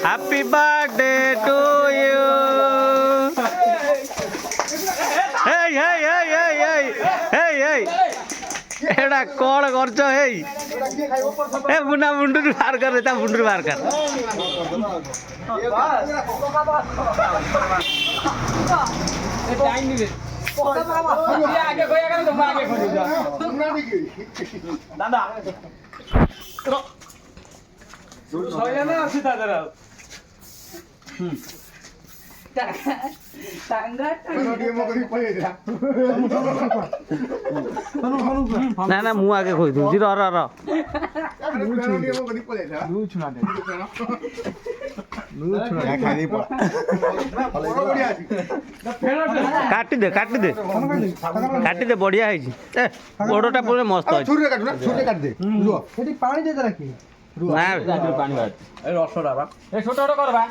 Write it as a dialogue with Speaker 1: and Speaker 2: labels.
Speaker 1: Happy birthday to you. এই এই এই এই এই এই এই এটা কଣ করছ? এই এ মুন্না মুন্ডুରୁ ବାହାର କର, ତା ମୁଣ୍ଡରୁ ବାହାର କର। ନା ନା ମୁଁ ଆଗେ କହିଦଉଛି, ର ର ର କାଟିଦେ କାଟିଦେ କାଟିଦେ, ବଢିଆ ହେଇଛି। ଏ ଗୋଡଟା ପୁରା ମସ୍ତ ଅଛି। ନା
Speaker 2: ପାଣି ରସଟା ବା ଛୋଟ ଛୋଟ କର ବା।